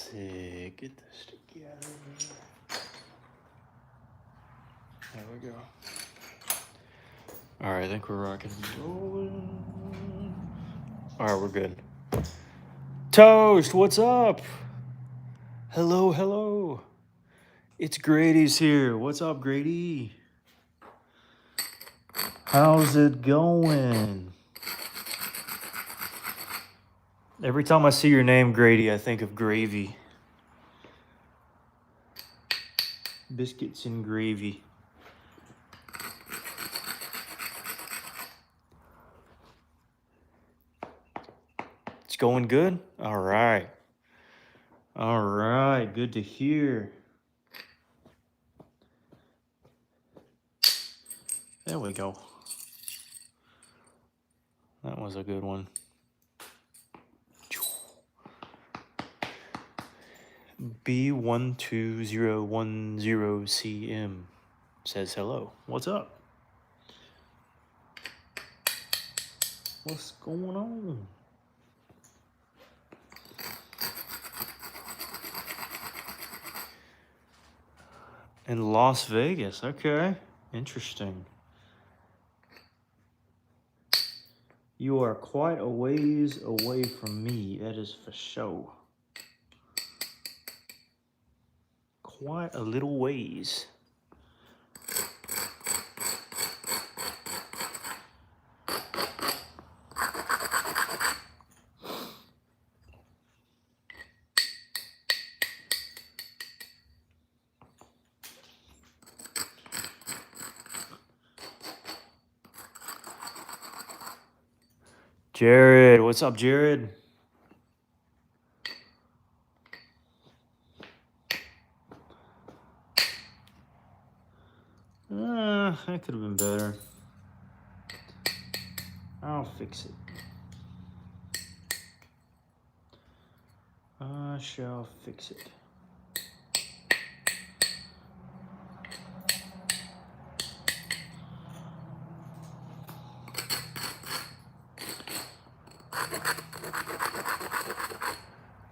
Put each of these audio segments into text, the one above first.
see. Get this together. There we go. All right, I think we're rocking and rolling. All right, we're good. Toast, what's up? Hello, hello. It's Grady's here. What's up, Grady? How's it going? Every time I see your name, Grady, I think of gravy. Biscuits and gravy. It's going good? All right. All right, good to hear. There we go. That was a good one. B12010CM says hello. What's up? What's going on? In Las Vegas. Okay. Interesting. You are quite a ways away from me. That is for sure. Quite a little ways. Jared, what's up, Jared? That could have been better. I'll fix it. I shall fix it.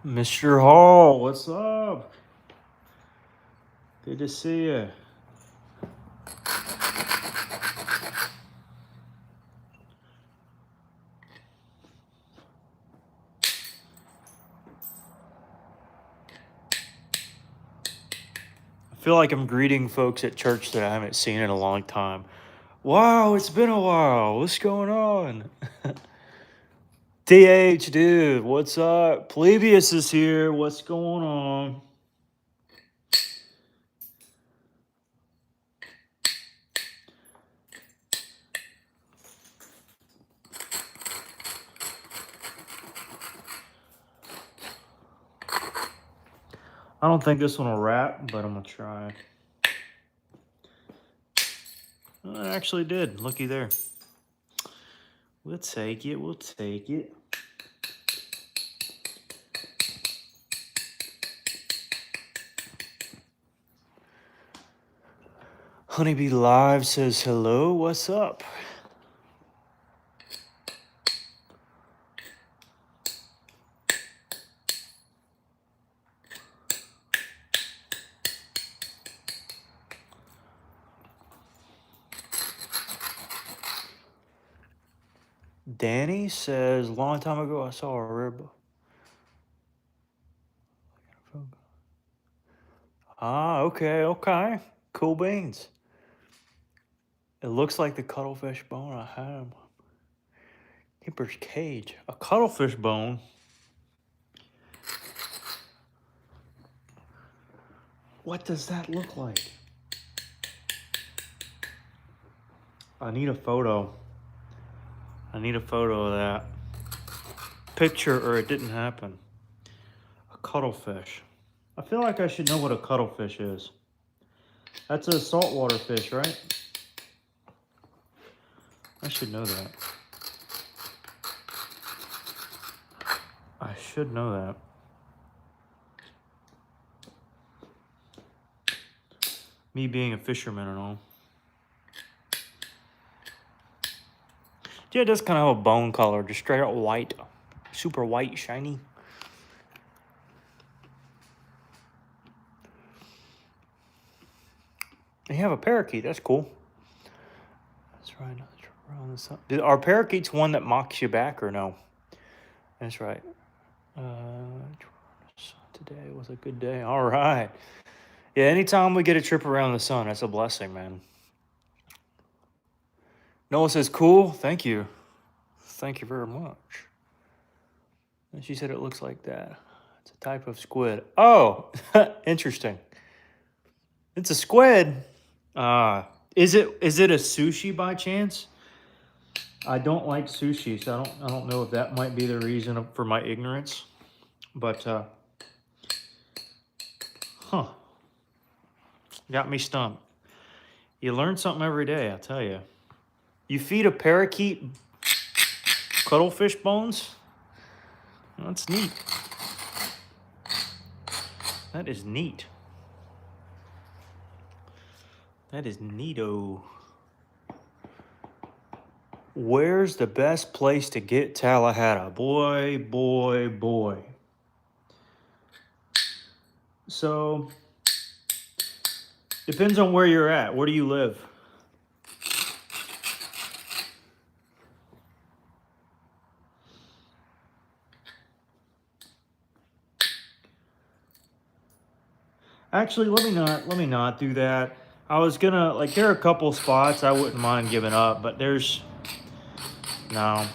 Mr. Hall, what's up? Good to see you. I feel like I'm greeting folks at church that I haven't seen in a long time. Wow, it's been a while. What's going on? TH, dude, what's up? Plebius is here. What's going on? I don't think this one will wrap, but I'm gonna try. Well, it actually did. Looky there. We'll take it. We'll take it. Honeybee Live says hello. What's up? Danny says, long time ago I saw a rib. Ah, okay. Cool beans. It looks like the cuttlefish bone I had. Keeper's cage. A cuttlefish bone? What does that look like? I need a photo. I need a photo of that. Picture or it didn't happen. A cuttlefish. I feel like I should know what a cuttlefish is. That's a saltwater fish, right? I should know that. I should know that. Me being a fisherman and all. Yeah, it does kind of have a bone color, just straight up white. Super white, shiny. They have a parakeet. That's cool. That's right. Around the sun. Are parakeets one that mocks you back or no? That's right. Today was a good day. All right. Yeah, anytime we get a trip around the sun, that's a blessing, man. Noah says, cool. Thank you. Thank you very much. And she said it looks like that. It's a type of squid. Oh, interesting. It's a squid. Is it a sushi by chance? I don't like sushi, so I don't know if that might be the reason for my ignorance. But got me stumped. You learn something every day, I tell you. You feed a parakeet cuttlefish bones? That's neat. That is neat. That is neato. Where's the best place to get Tallahassee? Boy, boy, boy. So, depends on where you're at. Where do you live? Actually, let me not do that. I was gonna, like, there are a couple spots I wouldn't mind giving up, but there's no.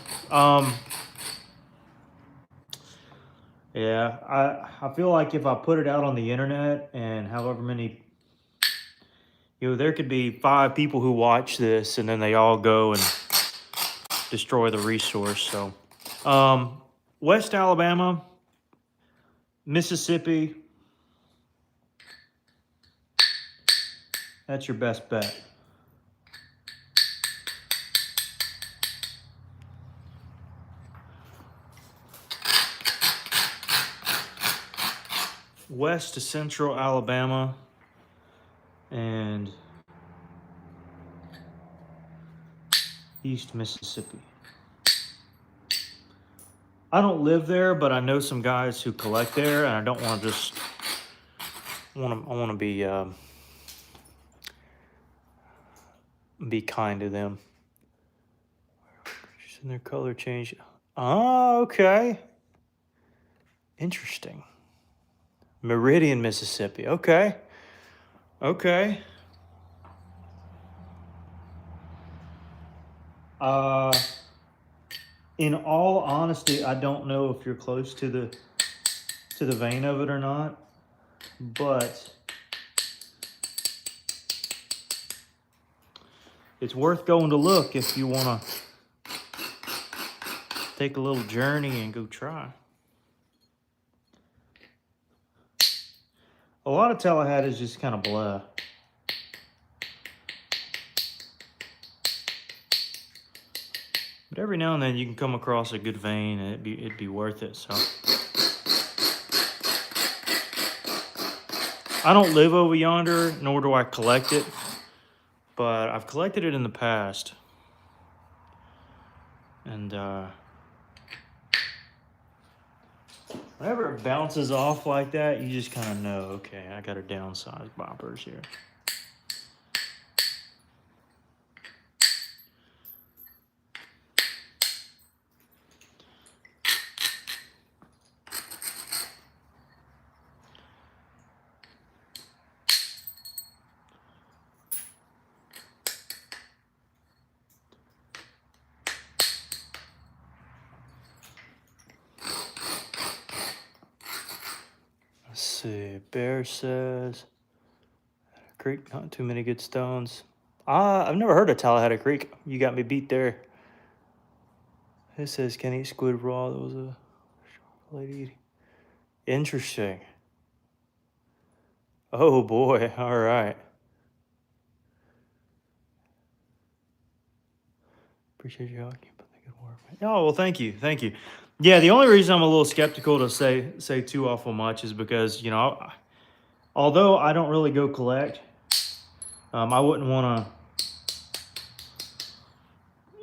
Yeah, I feel like if I put it out on the internet and however many, there could be 5 people who watch this and then they all go and destroy the resource. So, West Alabama, Mississippi, that's your best bet. West to central Alabama and east Mississippi. I don't live there, but I know some guys who collect there, and I don't want to just I want to be kind to them. And their color change. Oh, okay. Interesting. Meridian, Mississippi. Okay. Okay. In all honesty, I don't know if you're close to the vein of it or not, but it's worth going to look if you want to take a little journey and go try. A lot of Tallahassee is just kind of blah. But every now and then you can come across a good vein and it'd be worth it. So I don't live over yonder, nor do I collect it, but I've collected it in the past. And whenever it bounces off like that, you just kind of know, okay, I got to downsize boppers here. Let's see, Bear says, Creek, not too many good stones. I've never heard of Tallahassee Creek. You got me beat there. It says, can eat squid raw. There was a lady eating. Interesting. Oh boy, all right. Appreciate your help. Keep up the good work. Oh, well, thank you. Thank you. Yeah, the only reason I'm a little skeptical to say too awful much is because, although I don't really go collect, I wouldn't want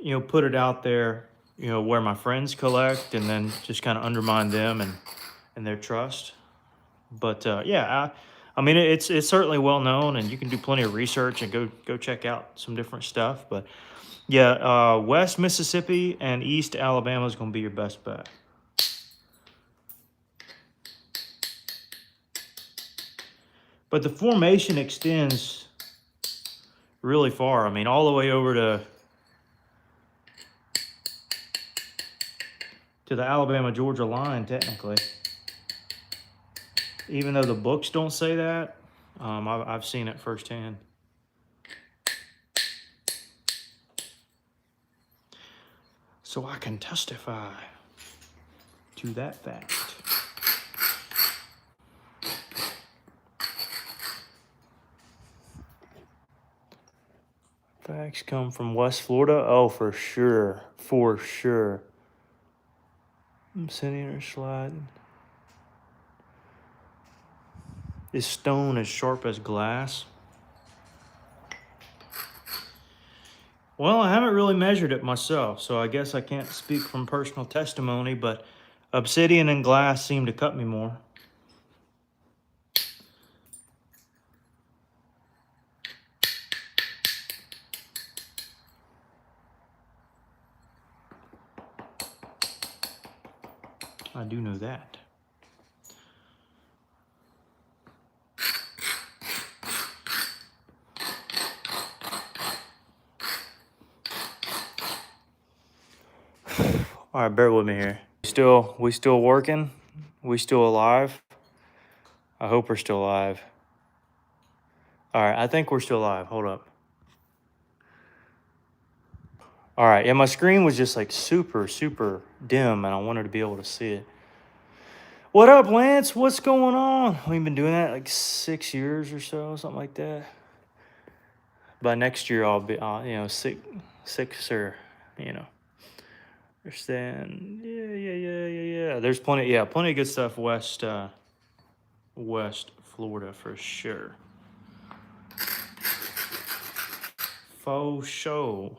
to, put it out there, where my friends collect and then just kind of undermine them and their trust. But yeah, I mean, it's certainly well known, and you can do plenty of research and go check out some different stuff. But yeah, West Mississippi and East Alabama is going to be your best bet. But the formation extends really far. I mean, all the way over to the Alabama-Georgia line, technically. Even though the books don't say that, I've seen it firsthand. So I can testify to that fact. Facts come from West Florida? Oh, for sure. For sure. I'm sitting or sliding. Is stone as sharp as glass? Well, I haven't really measured it myself, so I guess I can't speak from personal testimony, but obsidian and glass seem to cut me more. I do know that. All right, bear with me here. We still working? We still alive? I hope we're still alive. All right, I think we're still alive. Hold up. All right, yeah, my screen was just like super dim, and I wanted to be able to see it. What up, Lance? What's going on? We've been doing that like 6 years or so, something like that. By next year, I'll be, six or, understand. Yeah. There's plenty of good stuff west Florida for sure. Faux show.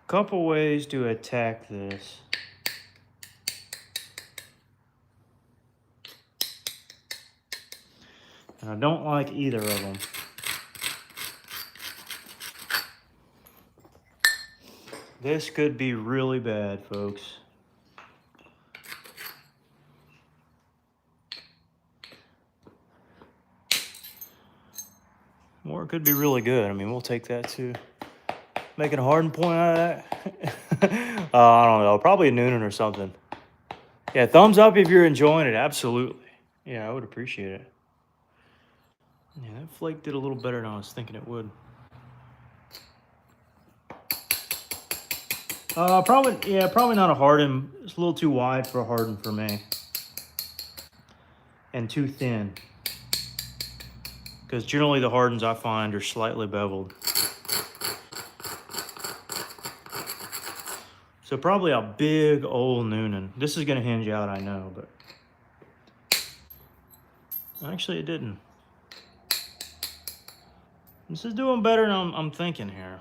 Couple ways to attack this. And I don't like either of them. This could be really bad, folks. Or it could be really good. I mean, we'll take that too. Making a hardened point out of that? I don't know. Probably a Noonan or something. Yeah, thumbs up if you're enjoying it. Absolutely. Yeah, I would appreciate it. Yeah, that flake did a little better than I was thinking it would. Probably not a hardened. It's a little too wide for a hardened for me. And too thin. Because generally the hardens I find are slightly beveled. So probably a big old Noonan. This is gonna hinge out, I know, but actually it didn't. This is doing better than I'm thinking here.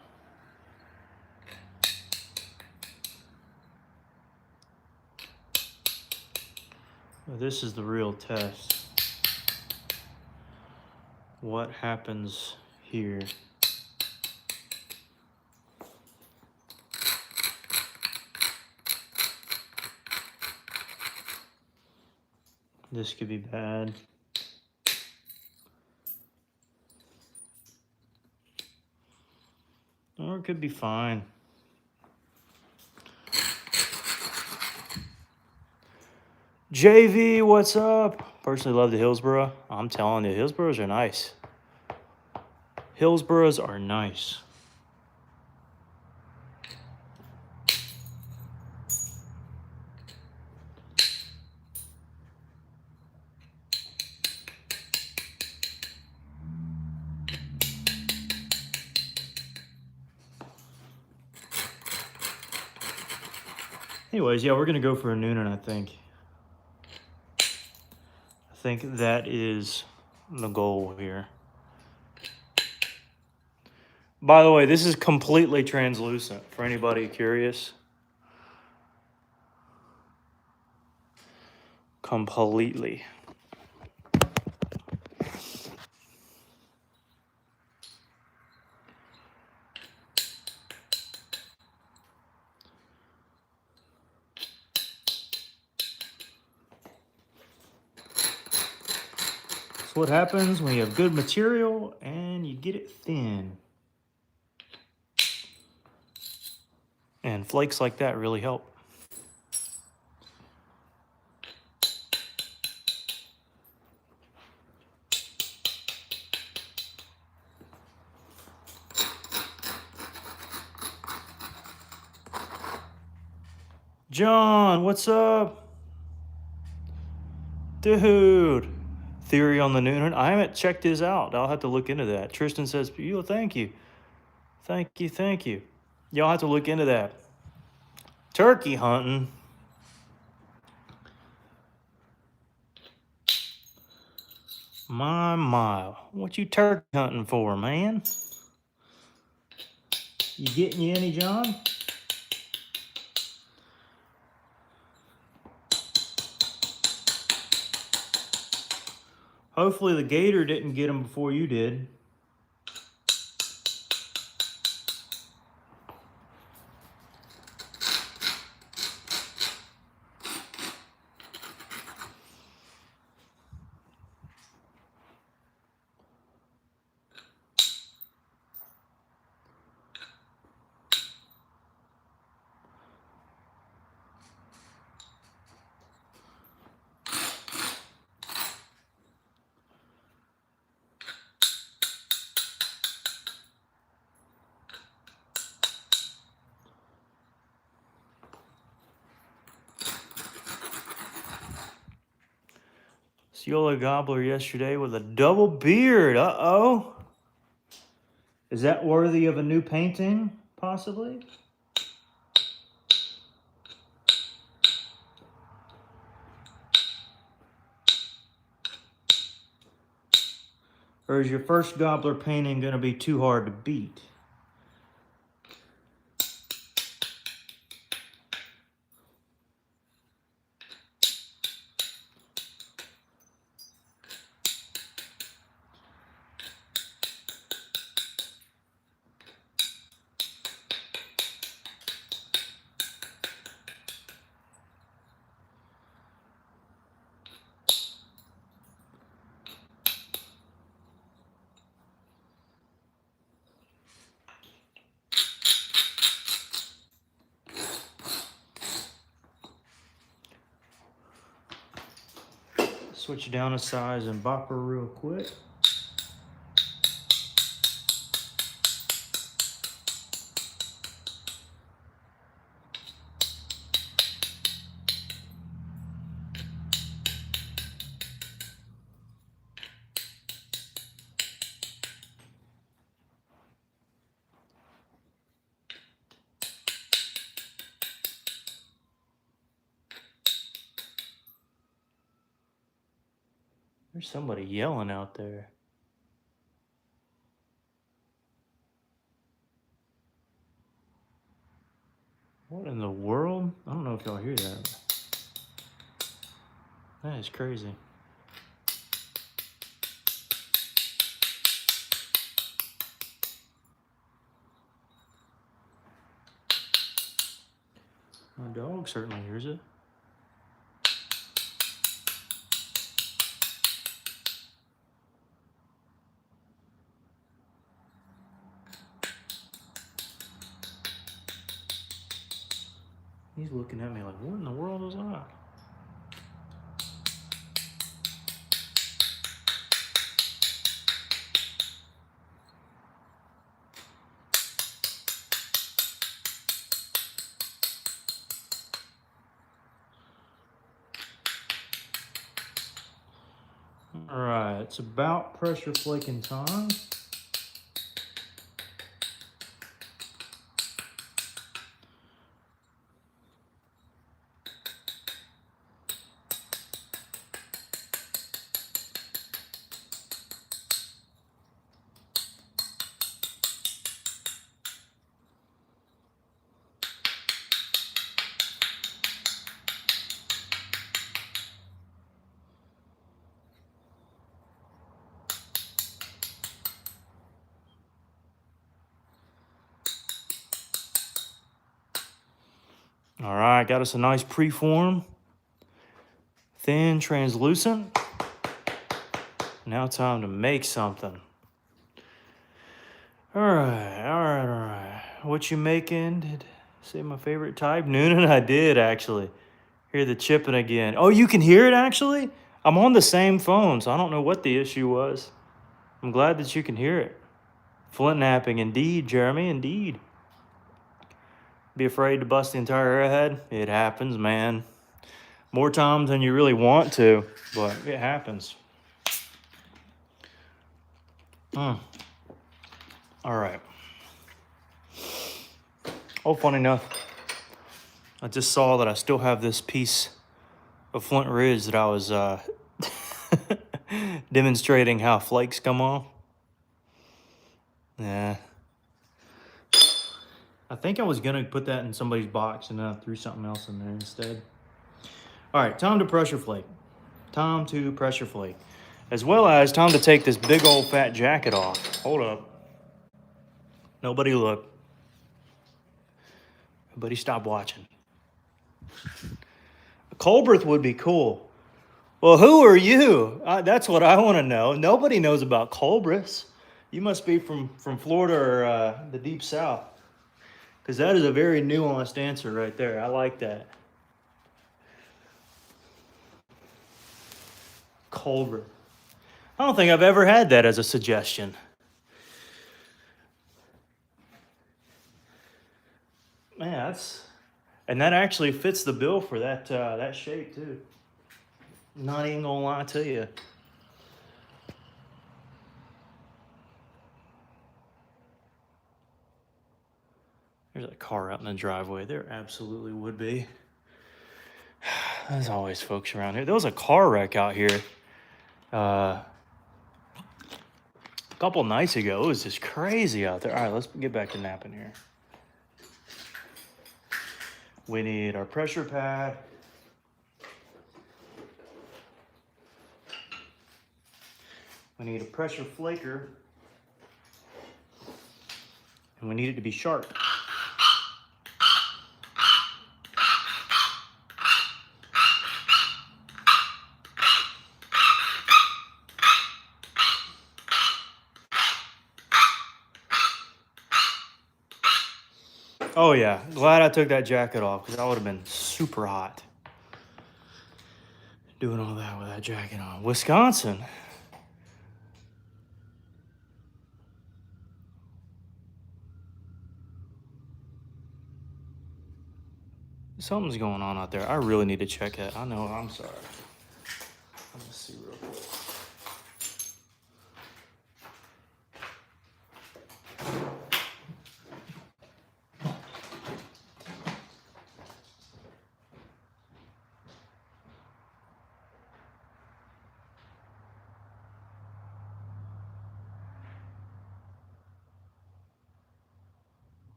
This is the real test. What happens here? This could be bad. Or it could be fine. JV, what's up? Personally love the Hillsborough. I'm telling you, Hillsboroughs are nice. Hillsboroughs are nice. Anyways, yeah, we're gonna go for a Noonan, I think. I think that is the goal here. By the way, this is completely translucent for anybody curious. Completely. That's what happens when you have good material and you get it thin. And flakes like that really help. John, what's up? Dude. Theory on the Noonan. I haven't checked his out. I'll have to look into that. Tristan says, thank you. Thank you, thank you. Y'all have to look into that. Turkey hunting. My. What you turkey hunting for, man? You getting you any, John? Hopefully the gator didn't get him before you did. Ciola gobbler yesterday with a double beard. Uh-oh. Is that worthy of a new painting, possibly? Or is your first gobbler painting going to be too hard to beat? Switch down a size and bop her real quick. There's somebody yelling out there. What in the world? I don't know if y'all hear that. That is crazy. My dog certainly hears it. He's looking at me like, what in the world is that? All right, it's about pressure flaking time. All right, got us a nice preform. Thin, translucent. Now time to make something. All right. What you making? Did I say my favorite type? Noonan, I did actually. Hear the chipping again. Oh, you can hear it actually? I'm on the same phone, so I don't know what the issue was. I'm glad that you can hear it. Flint knapping, indeed, Jeremy, indeed. Be afraid to bust the entire arrowhead? It happens, man. More times than you really want to, but it happens. All right. Oh, funny enough, I just saw that I still have this piece of Flint Ridge that I was demonstrating how flakes come off. Yeah. I think I was going to put that in somebody's box and then I threw something else in there instead. All right, time to pressure flake. Time to pressure flake. As well as time to take this big old fat jacket off. Hold up. Nobody look. Nobody stop watching. A Colbreth would be cool. Well, who are you? That's what I want to know. Nobody knows about Colbreths. You must be from Florida or the deep south. Because that is a very nuanced answer right there. I like that. Colbreth. I don't think I've ever had that as a suggestion. Man, and that actually fits the bill for that shape too. Not even gonna lie to you. There's a car out in the driveway. There absolutely would be. There's always folks around here. There was a car wreck out here a couple nights ago. It was just crazy out there. All right, let's get back to napping here. We need our pressure pad. We need a pressure flaker. And we need it to be sharp. Oh yeah, glad I took that jacket off because I would have been super hot doing all that with that jacket on. Wisconsin. Something's going on out there. I really need to check it. I know, I'm sorry. Let me see real quick.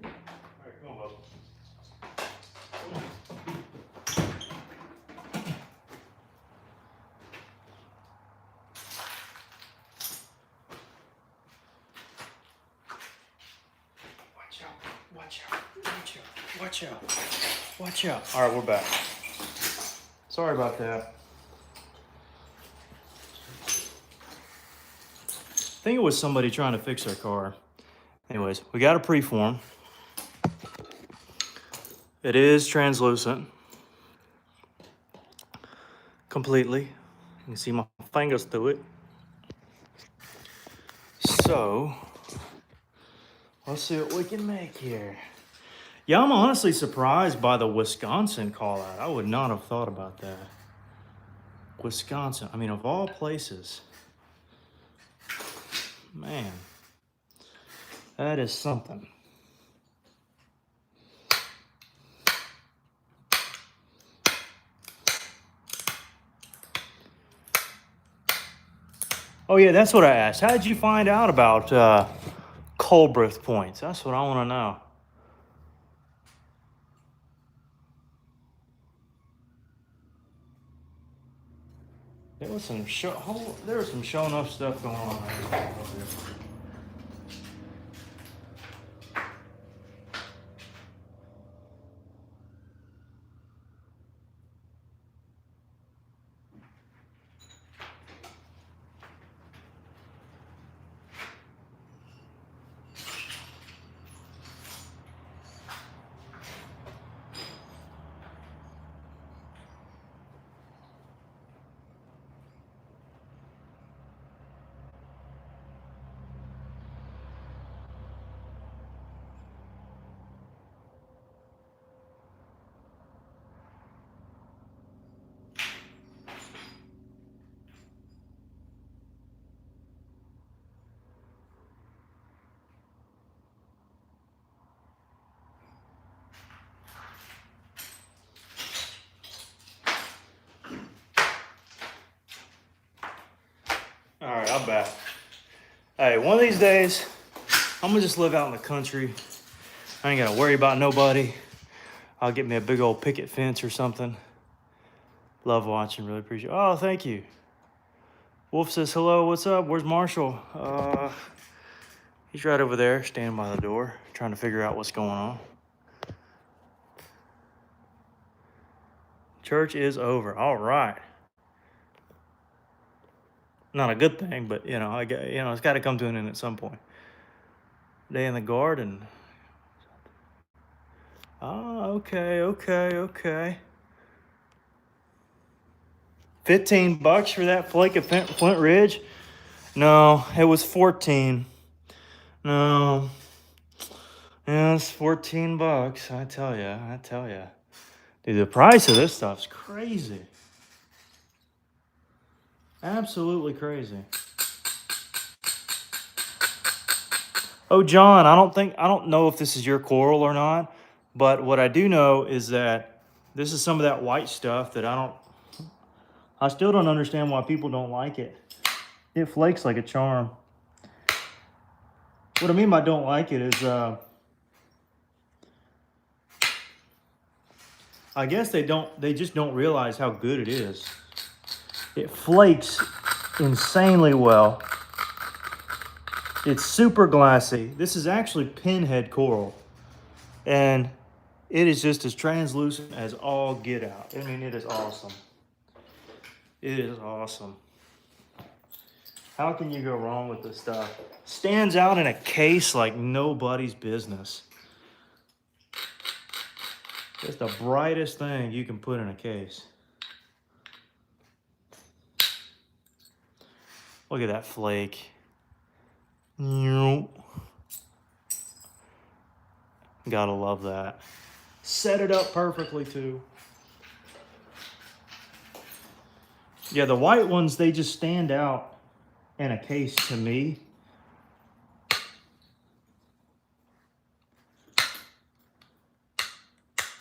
All right, come on, bub. Watch out. All right, we're back. Sorry about that. I think it was somebody trying to fix their car. Anyways, we got a preform. It is translucent. Completely. You can see my fingers through it. So, let's see what we can make here. Yeah, I'm honestly surprised by the Wisconsin call out. I would not have thought about that. Wisconsin, I mean, of all places. Man, that is something. Oh yeah, that's what I asked. How did you find out about Colbreth points? That's what I want to know. There was some show enough stuff going on. All right, I'm back. Hey, one of these days, I'm gonna just live out in the country. I ain't gotta worry about nobody. I'll get me a big old picket fence or something. Love watching, really appreciate it. Oh, thank you. Wolf says, hello, what's up? Where's Marshall? He's right over there, standing by the door, trying to figure out what's going on. Church is over, all right. Not a good thing, but it's gotta come to an end at some point. Day in the garden. Oh, okay. $15 for that flake of Flint Ridge? No, it was 14. No. Yeah, it's $14. I tell ya. Dude, the price of this stuff's crazy. Absolutely crazy. Oh, John, I don't know if this is your coral or not, but what I do know is that this is some of that white stuff that I still don't understand why people don't like it. It flakes like a charm. What I mean by don't like it is, I guess they just don't realize how good it is. It flakes insanely well. It's super glassy. This is actually pinhead coral. And it is just as translucent as all get out. I mean, it is awesome. It is awesome. How can you go wrong with this stuff? Stands out in a case like nobody's business. It's the brightest thing you can put in a case. Look at that flake. Gotta love that. Set it up perfectly too. Yeah, the white ones, they just stand out in a case to me.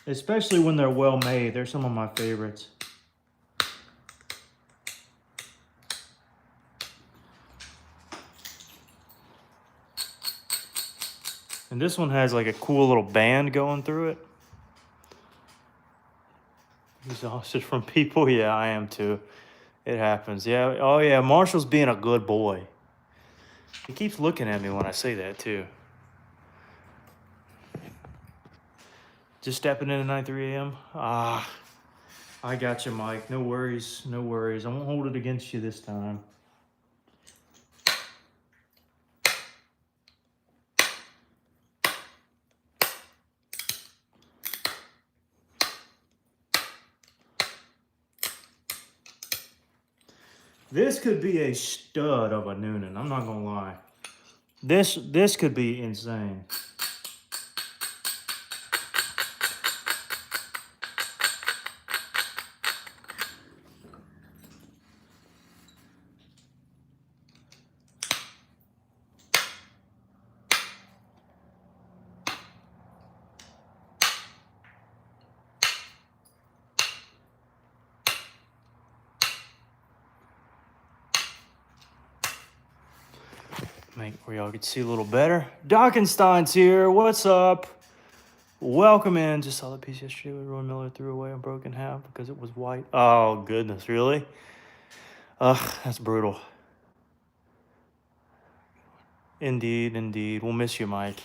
Especially when they're well made. They're some of my favorites. And this one has like a cool little band going through it. Exhausted from people? Yeah, I am too. It happens. Yeah. Oh yeah, Marshall's being a good boy. He keeps looking at me when I say that too. Just stepping in at 9:03 a.m. I got you, Mike. No worries. I won't hold it against you this time. This could be a stud of a Noonan. I'm not gonna lie. This could be insane. Make where y'all can see a little better. Dockenstein's here. What's up? Welcome in. Just saw the piece yesterday where Roy Miller threw away and broke in half because it was white. Oh, goodness, really? Ugh, that's brutal. Indeed, indeed. We'll miss you, Mike.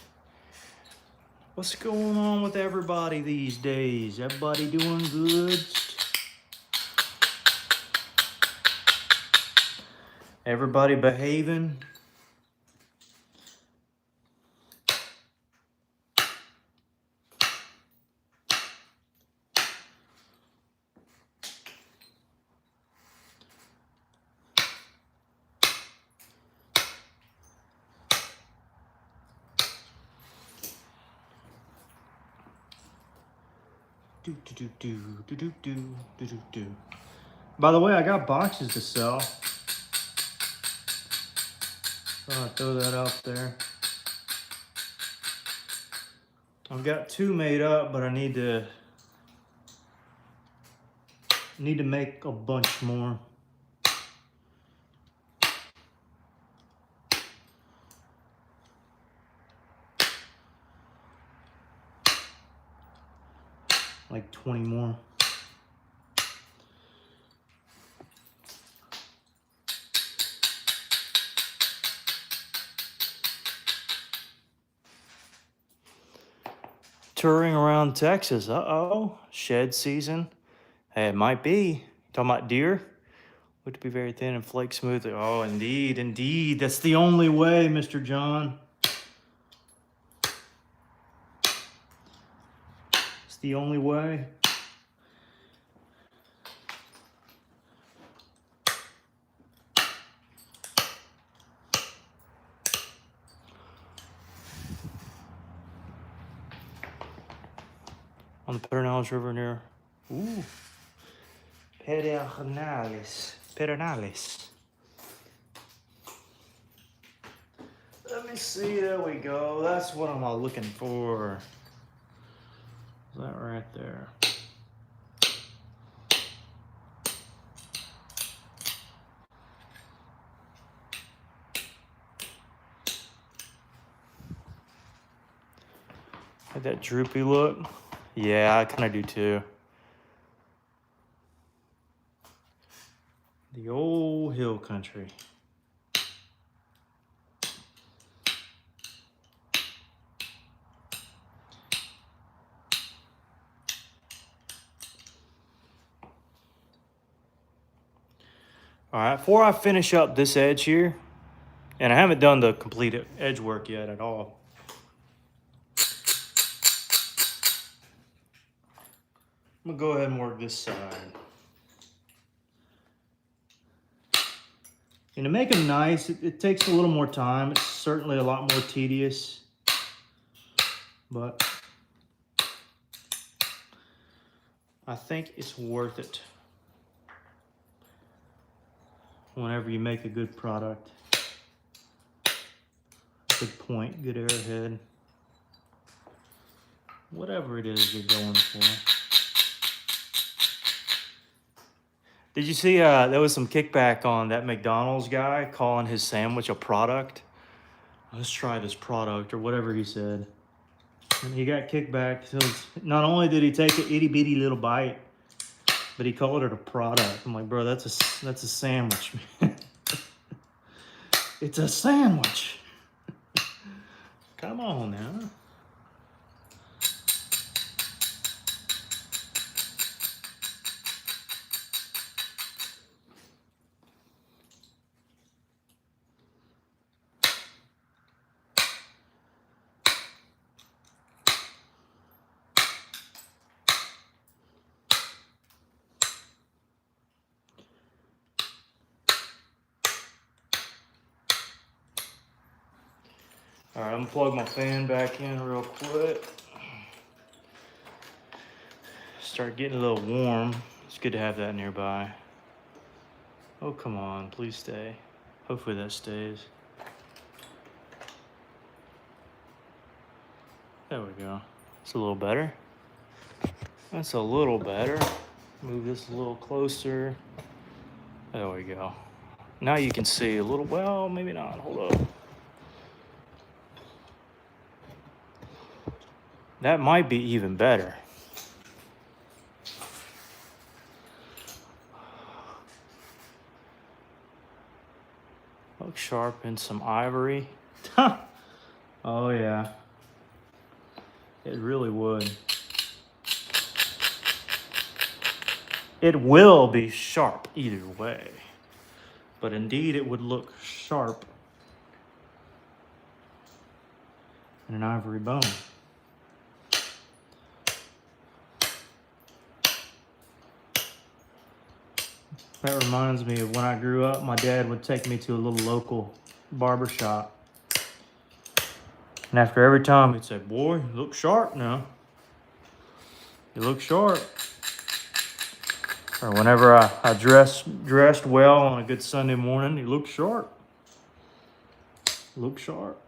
What's going on with everybody these days? Everybody doing good? Everybody behaving? Do. By the way, I got boxes to sell. I'll throw that out there. I've got 2 made up, but I need to make a bunch more. Like 20 more. Touring around Texas. Uh-oh. Shed season. Hey, it might be. Talking about deer? Would be very thin and flake smoothly. Oh, indeed, indeed. That's the only way, Mr. John. It's the only way. On the Pedernales River near, Pedernales. Let me see, there we go. That's what I'm looking for. Is that right there? Had that droopy look. Yeah, I kind of do too. The old hill country. All right, before I finish up this edge here, and I haven't done the complete edge work yet at all. I'm gonna go ahead and work this side. And to make them nice, it takes a little more time. It's certainly a lot more tedious, but I think it's worth it whenever you make a good product. Good point, good arrowhead. Whatever it is you're going for. Did you see there was some kickback on that McDonald's guy calling his sandwich a product? Let's try this product or whatever he said. And he got kickback. So not only did he take an itty bitty little bite, but he called it a product. I'm like, bro, that's a sandwich, man. It's a sandwich. Come on now. All right, I'm gonna plug my fan back in real quick. Start getting a little warm. It's good to have that nearby. Oh, come on, please stay. Hopefully that stays. There we go. It's a little better. That's a little better. Move this a little closer. There we go. Now you can see a little, well, maybe not, hold up. That might be even better. Look sharp in some ivory. Oh yeah, it really would. It will be sharp either way, but indeed it would look sharp in an ivory bone. That reminds me of when I grew up, my dad would take me to a little local barber shop. And after every time he'd say, "Boy, you look sharp now. You look sharp." Or whenever I dressed well on a good Sunday morning, "You look sharp. Look sharp."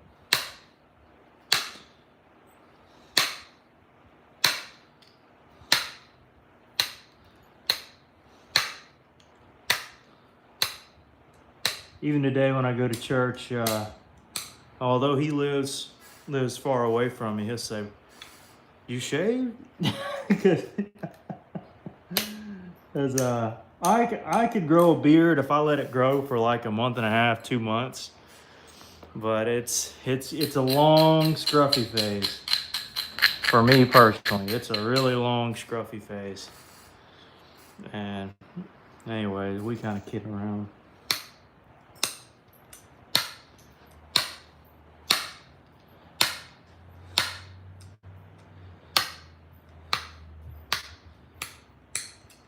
Even today when I go to church, although he lives far away from me, he'll say, "You shave?" Because I could grow a beard if I let it grow for like a month and a half, 2 months, but it's a long scruffy phase. For me personally, it's a really long scruffy phase. And anyways, we kind of kid around.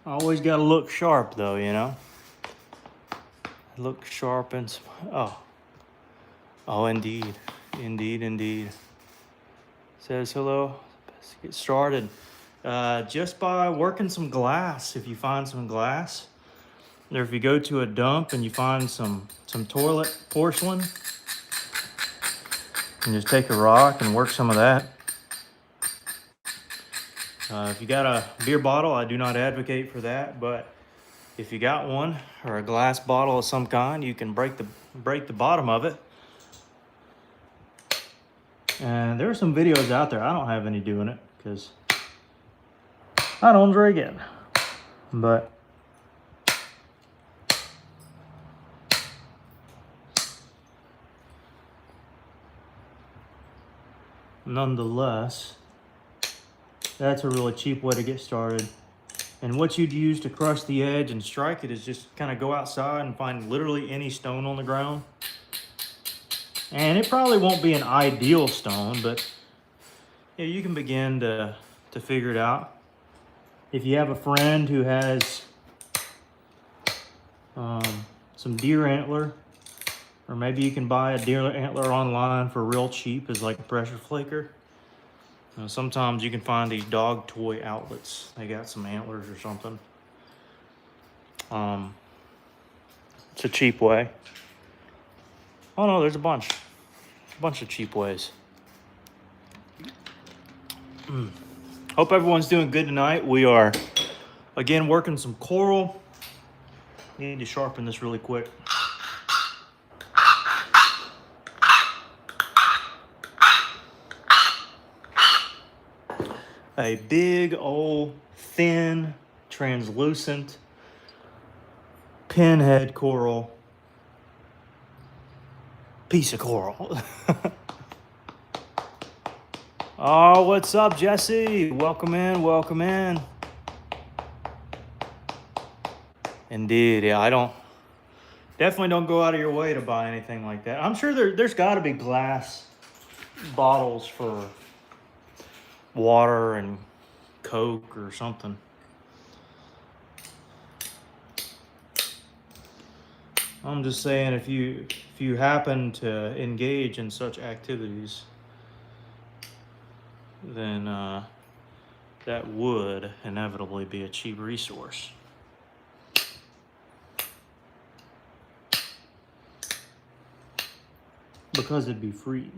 Always got to look sharp though, you know. Look sharp and oh, indeed. Says hello. Let's get started. Just by working some glass. If you find some glass, or if you go to a dump and you find some toilet porcelain, and just take a rock and work some of that. If you got a beer bottle, I do not advocate for that, but if you got one or a glass bottle of some kind, you can break the bottom of it. And there are some videos out there. I don't have any doing it because I don't drink it. But nonetheless, that's a really cheap way to get started. And what you'd use to crush the edge and strike it is just kind of go outside and find literally any stone on the ground. And it probably won't be an ideal stone, but yeah, you can begin to figure it out. If you have a friend who has some deer antler, or maybe you can buy a deer antler online for real cheap as like a pressure flaker. Sometimes you can find these dog toy outlets. They got some antlers or something. It's a cheap way. Oh no, there's a bunch of cheap ways. Hope everyone's doing good tonight. We are, again, working some coral. Need to sharpen this really quick. A big old thin translucent pinhead coral piece of coral. Oh, what's up, Jesse? Welcome in. Indeed, yeah, definitely don't go out of your way to buy anything like that. I'm sure there's got to be glass bottles for water and Coke or something. I'm just saying, if you happen to engage in such activities, then that would inevitably be a cheap resource. Because it'd be free.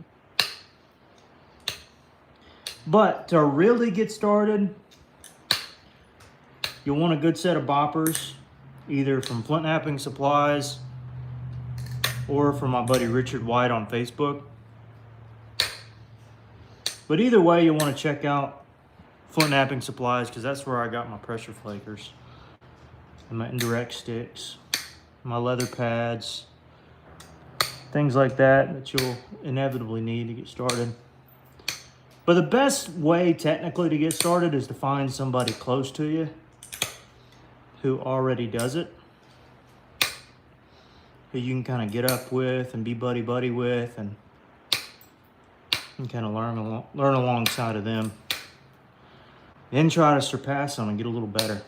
But to really get started, you'll want a good set of boppers, either from Flint Knapping Supplies or from my buddy Richard White on Facebook. But either way, you'll want to check out Flint Knapping Supplies because that's where I got my pressure flakers and my indirect sticks, my leather pads, things like that you'll inevitably need to get started. But the best way technically to get started is to find somebody close to you who already does it, who you can kind of get up with and be buddy with, and kind of learn alongside of them. Then try to surpass them and get a little better.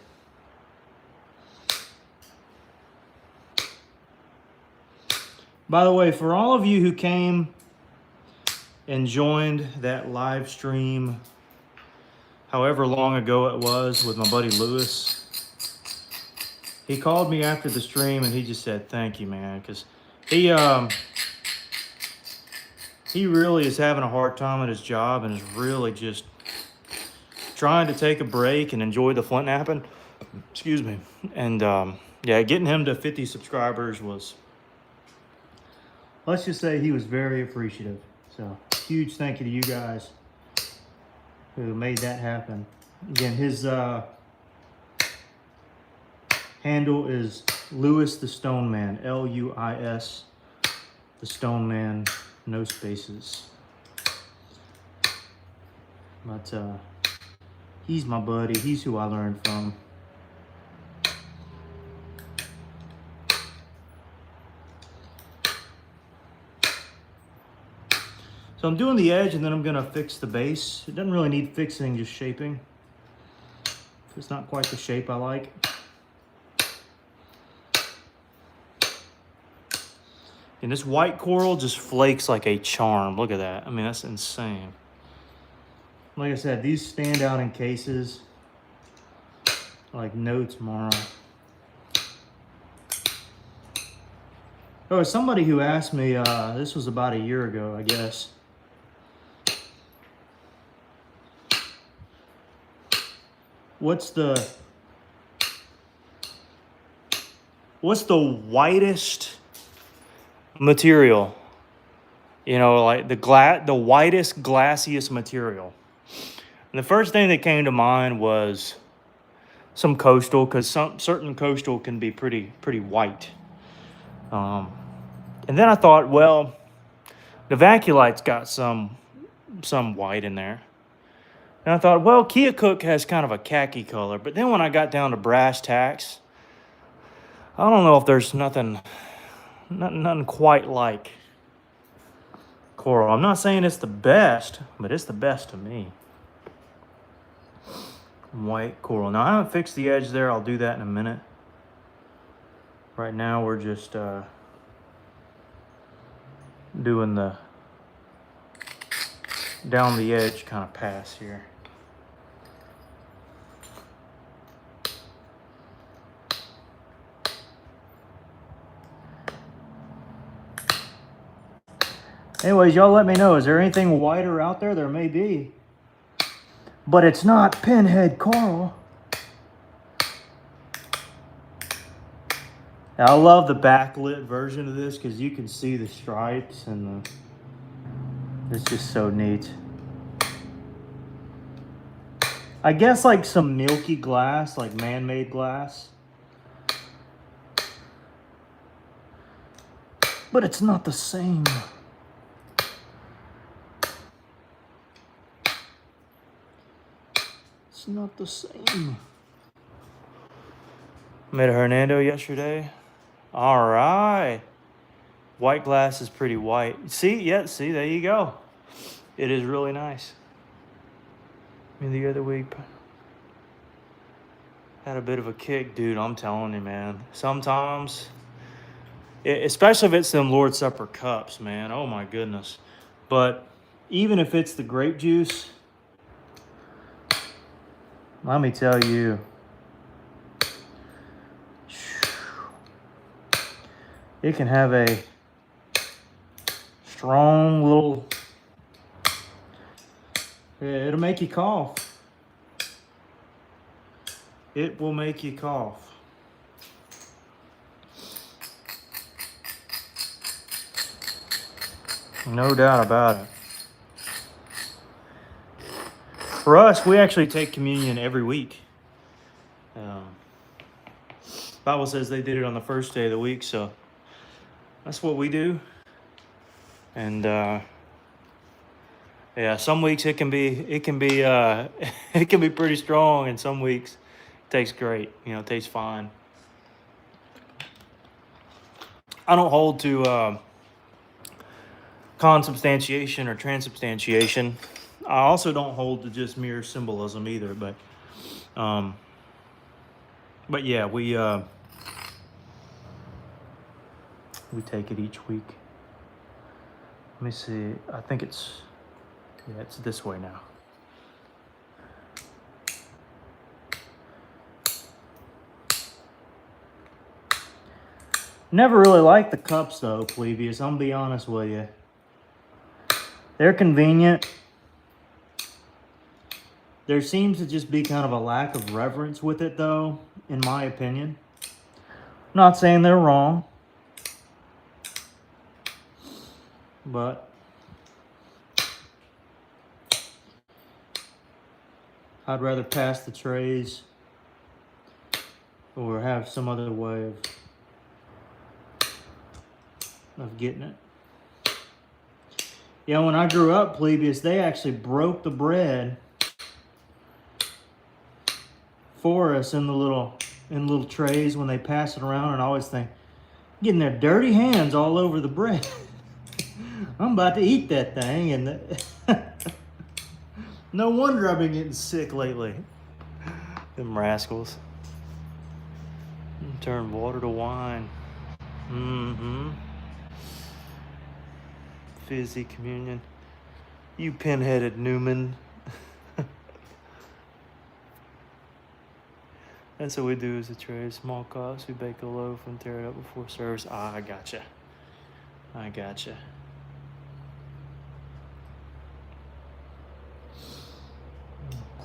By the way, for all of you who came and joined that live stream, however long ago it was, with my buddy Lewis, he called me after the stream and he just said, thank you, man, because he really is having a hard time at his job and is really just trying to take a break and enjoy the flint knapping. Excuse me. And yeah, getting him to 50 subscribers was, let's just say he was very appreciative. So huge thank you to you guys who made that happen. Again, his handle is Lewis the Stone Man, L-U-I-S, the Stone Man, no spaces. But he's my buddy. He's who I learned from. So I'm doing the edge and then I'm gonna fix the base. It doesn't really need fixing, just shaping. It's not quite the shape I like. And this white coral just flakes like a charm. Look at that. I mean, that's insane. Like I said, these stand out in cases like no tomorrow. Oh, somebody who asked me, this was about a year ago, I guess. What's the whitest material? You know, like the whitest, glassiest material. And the first thing that came to mind was some coastal, because certain coastal can be pretty white. And then I thought, well, the Vaculite's got some white in there. And I thought, well, Keokuk has kind of a khaki color. But then when I got down to brass tacks, I don't know if there's nothing quite like coral. I'm not saying it's the best, but it's the best to me. White coral. Now, I haven't fixed the edge there. I'll do that in a minute. Right now, we're just doing the down the edge kind of pass here. Anyways, y'all let me know. Is there anything whiter out there? There may be. But it's not pinhead coral. I love the backlit version of this because you can see the stripes and it's just so neat. I guess like some milky glass, like man-made glass. But it's not the same. It's not the same. Met a Hernando yesterday. All right. White glass is pretty white. See? Yeah, see, there you go. It is really nice. I mean, the other week had a bit of a kick, dude. I'm telling you, man. Sometimes, especially if it's them Lord's Supper cups, man. Oh, my goodness. But even if it's the grape juice, let me tell you, it can have a strong little, it'll make you cough. It will make you cough. No doubt about it. For us, we actually take communion every week. Bible says they did it on the first day of the week, so that's what we do. And yeah, some weeks it can be it can be pretty strong, and some weeks it tastes great. You know, it tastes fine. I don't hold to consubstantiation or transubstantiation. I also don't hold to just mere symbolism either. Um, but yeah, we take it each week. Let me see. I think it's this way now. Never really liked the cups though, Plebius. I'm gonna be honest with you. They're convenient. There seems to just be kind of a lack of reverence with it though, in my opinion. Not saying they're wrong, but I'd rather pass the trays or have some other way of getting it. Yeah, when I grew up, Plebius, they actually broke the bread for us in the little trays when they pass it around, and I always think, getting their dirty hands all over the bread. I'm about to eat that thing, and no wonder I've been getting sick lately. Them rascals. Turn water to wine. Mm-hmm. Fizzy communion. You pin-headed Newman. That's what we do as a trade. Small cups, we bake a loaf and tear it up before service. Ah, I gotcha.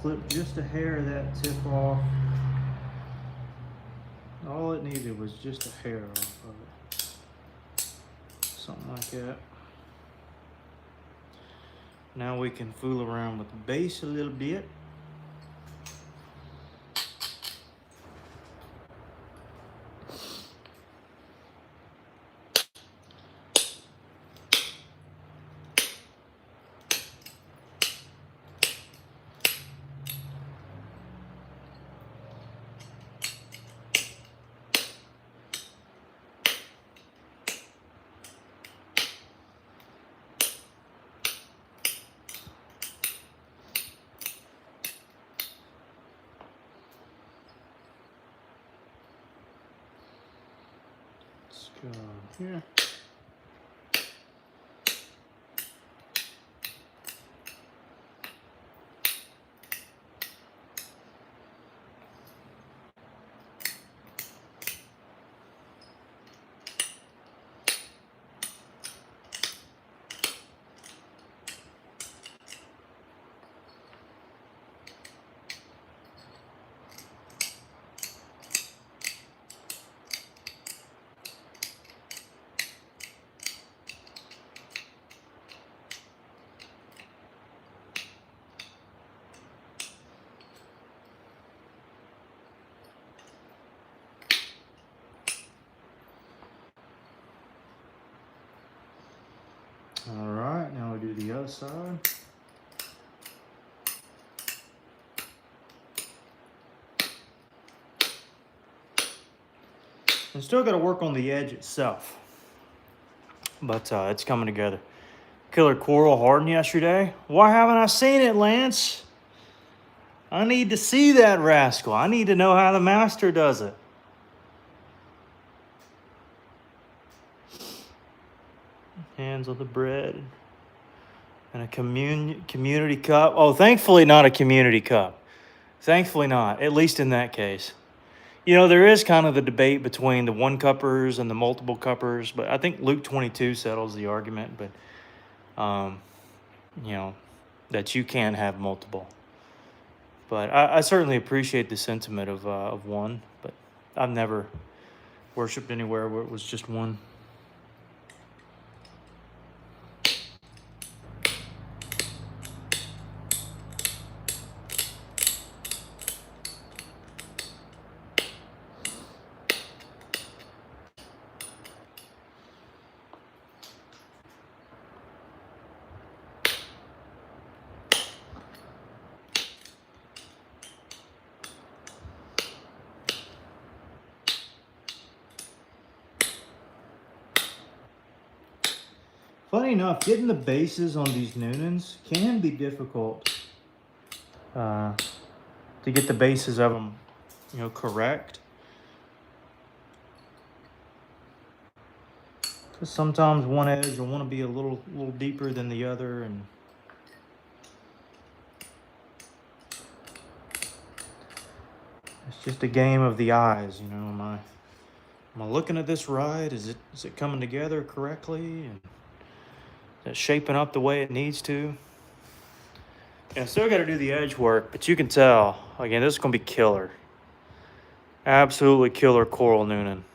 Clip just a hair of that tip off. All it needed was just a hair off of it. Something like that. Now we can fool around with the base a little bit. Let's go here. All right, now we do the other side. And still got to work on the edge itself, but it's coming together. Killer coral hardened yesterday. Why haven't I seen it, Lance? I need to see that rascal. I need to know how the master does it. Hands on the bread. And a community cup. Oh, thankfully not a community cup. Thankfully not, at least in that case. You know, there is kind of the debate between the one cuppers and the multiple cuppers, but I think Luke 22 settles the argument, but, you know, that you can have multiple. But I certainly appreciate the sentiment of one, but I've never worshipped anywhere where it was just one. Funny enough, getting the bases on these Noonans can be difficult to get the bases of them, you know, correct. Because sometimes one edge will want to be a little deeper than the other, and it's just a game of the eyes, you know. Am I looking at this right? Is it coming together correctly? And is it shaping up the way it needs to? And I still got to do the edge work, but you can tell, again, this is going to be killer. Absolutely killer coral Noonan.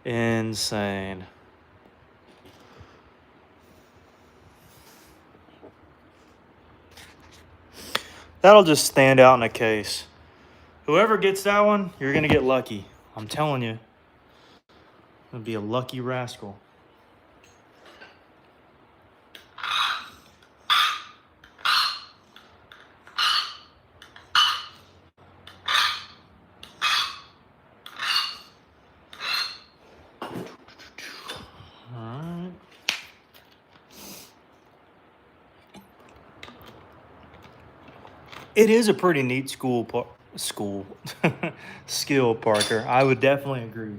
Insane. That'll just stand out in a case. Whoever gets that one, you're going to get lucky. I'm telling you. It'll be a lucky rascal. Alright. It is a pretty neat skill, Parker. I would definitely agree.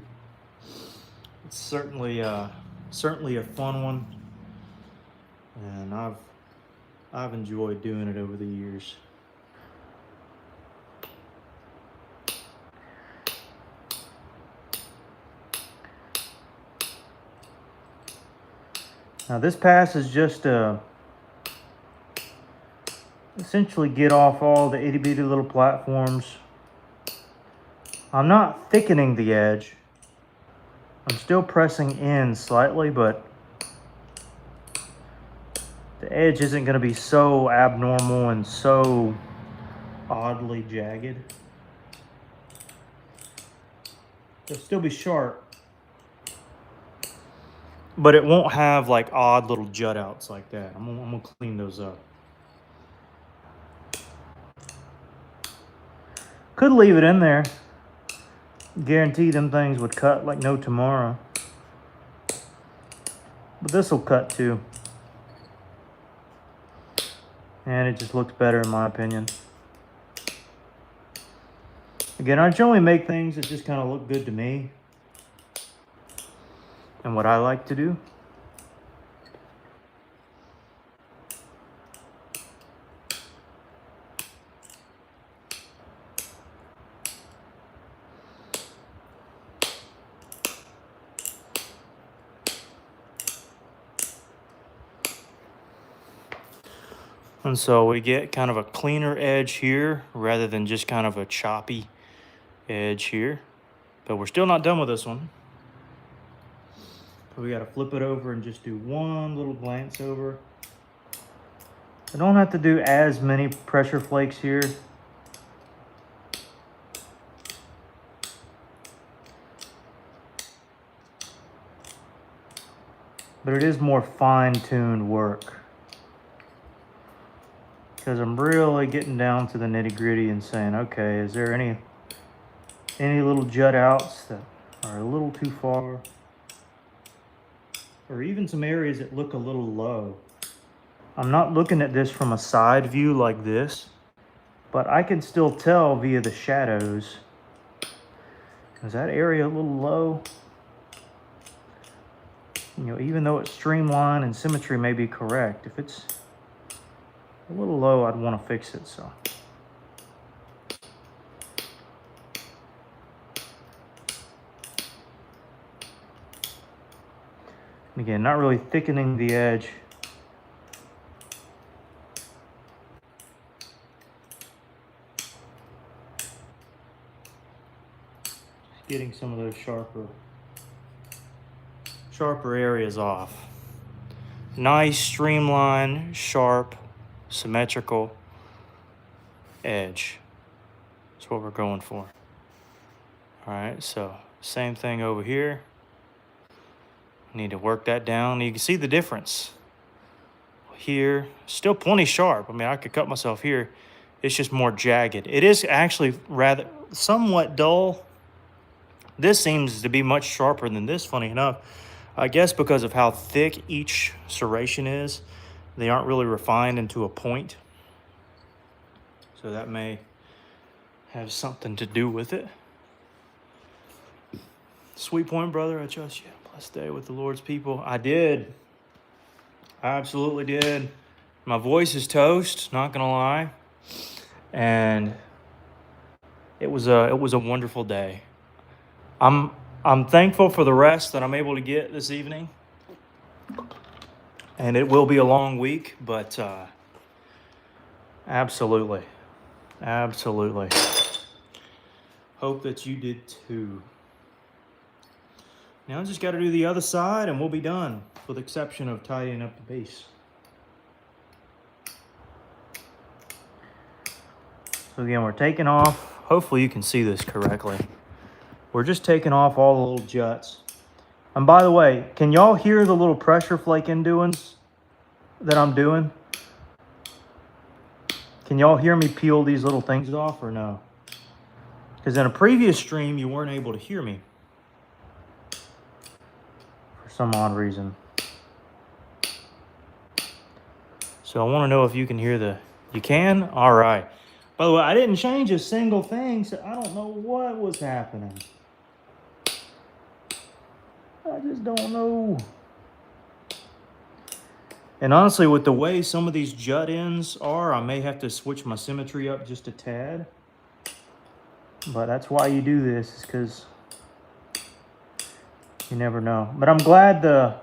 It's certainly a fun one, and I've enjoyed doing it over the years. Now this pass is just essentially get off all the itty bitty little platforms. I'm not thickening the edge. I'm still pressing in slightly, but the edge isn't going to be so abnormal and so oddly jagged. It'll still be sharp, but it won't have like odd little jut outs like that. I'm gonna clean those up. Could leave it in there. Guarantee them things would cut like no tomorrow. But this will cut too. And it just looks better in my opinion. Again, I generally make things that just kind of look good to me and what I like to do. And so we get kind of a cleaner edge here rather than just kind of a choppy edge here. But we're still not done with this one. So we got to flip it over and just do one little glance over. I don't have to do as many pressure flakes here. But it is more fine-tuned work, because I'm really getting down to the nitty-gritty and saying, okay, is there any little jut outs that are a little too far, or even some areas that look a little low. I'm not looking at this from a side view like this, but I can still tell via the shadows. Is that area a little low? You know, even though it's streamlined and symmetry may be correct, if it's a little low, I'd want to fix it. So again, not really thickening the edge. Just getting some of those sharper areas off. Nice, streamlined, sharp, symmetrical edge. That's what we're going for. All right, so same thing over here. Need to work that down. You can see the difference. Here, still plenty sharp. I mean, I could cut myself here. It's just more jagged. It is actually rather somewhat dull. This seems to be much sharper than this, funny enough. I guess because of how thick each serration is, they aren't really refined into a point. So that may have something to do with it. Sweet point, brother. I trust you. Blessed day with the Lord's people. I did. I absolutely did. My voice is toast, not gonna lie. And it was a wonderful day. I'm thankful for the rest that I'm able to get this evening. And it will be a long week, but absolutely. Absolutely. Hope that you did too. Now I just got to do the other side and we'll be done, with the exception of tidying up the base. So again, we're taking off. Hopefully you can see this correctly. We're just taking off all the little juts. And by the way, can y'all hear the little pressure flaking doings that I'm doing? Can y'all hear me peel these little things off or no? Because in a previous stream, you weren't able to hear me. For some odd reason. So I want to know if you can hear the... You can? All right. By the way, I didn't change a single thing, so I don't know what was happening. I just don't know. And honestly, with the way some of these jut ends are, I may have to switch my symmetry up just a tad. But that's why you do this, is because you never know. But I'm glad the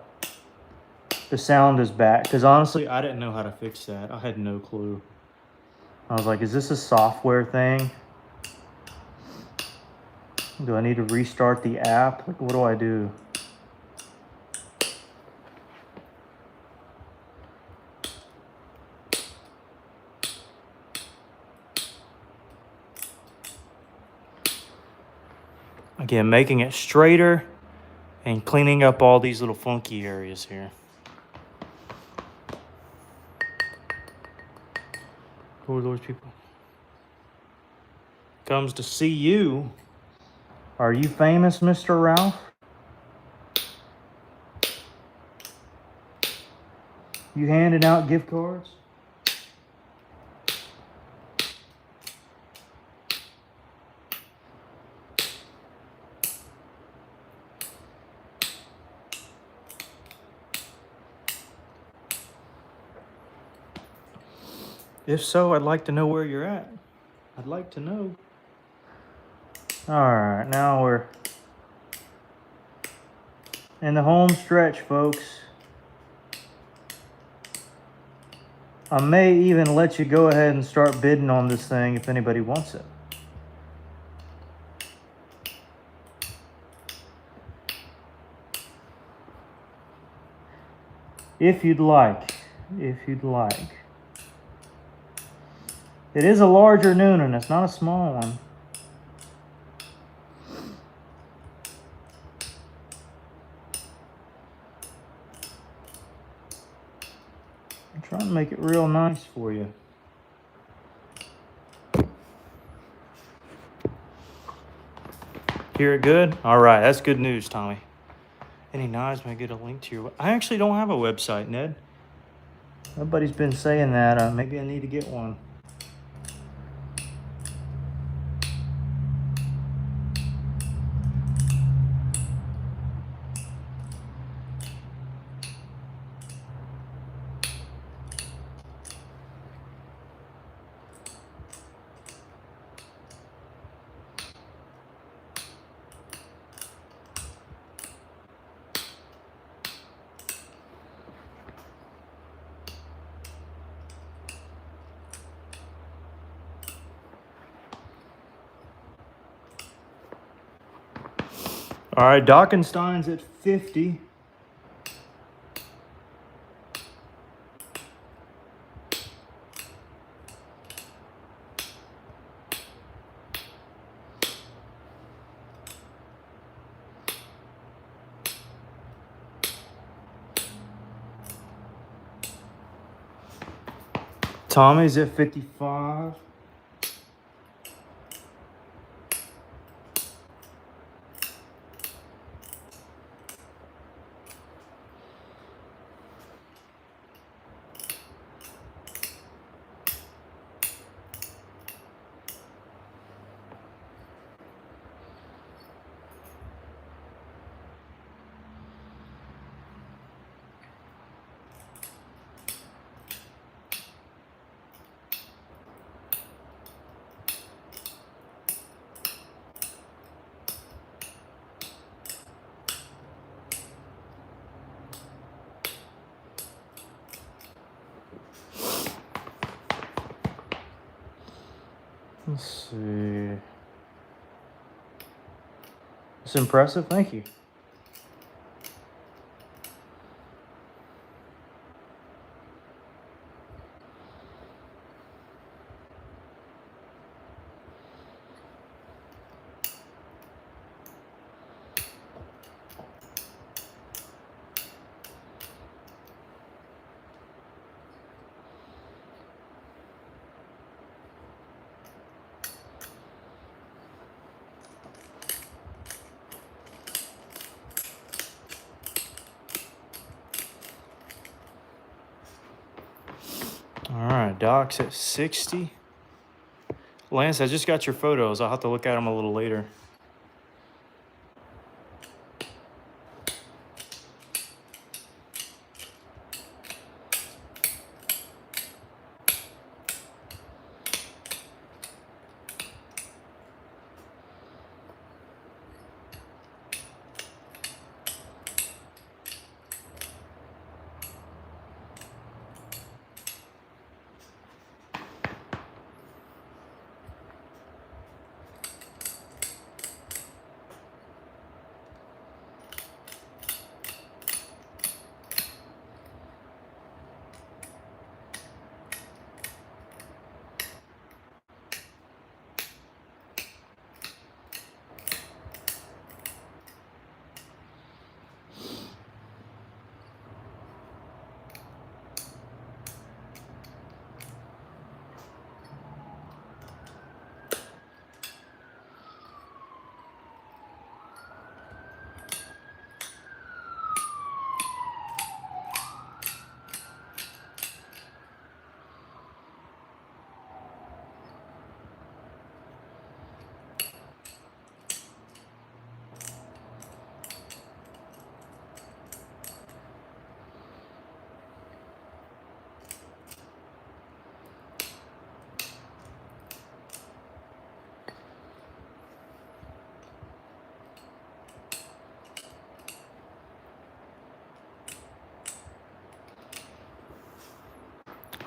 sound is back, because honestly, I didn't know how to fix that. I had no clue. I was like, is this a software thing? Do I need to restart the app? Like, what do I do? Again, making it straighter and cleaning up all these little funky areas here. Who are those people? Comes to see you. Are you famous, Mr. Ralph? You handing out gift cards? If so, I'd like to know where you're at. I'd like to know. All right, now we're in the home stretch, folks. I may even let you go ahead and start bidding on this thing if anybody wants it. If you'd like. If you'd like. It is a larger Noonan. It's not a small one. I'm trying to make it real nice for you. Hear it good? All right, that's good news, Tommy. Any knives may get a link to your... I actually don't have a website, Ned. Nobody's been saying that. Maybe I need to get one. All right, Dockenstein's at 50. Tommy's at 55. Let's see. It's impressive. Thank you. All right, docks at 60. Lance, I just got your photos. I'll have to look at them a little later.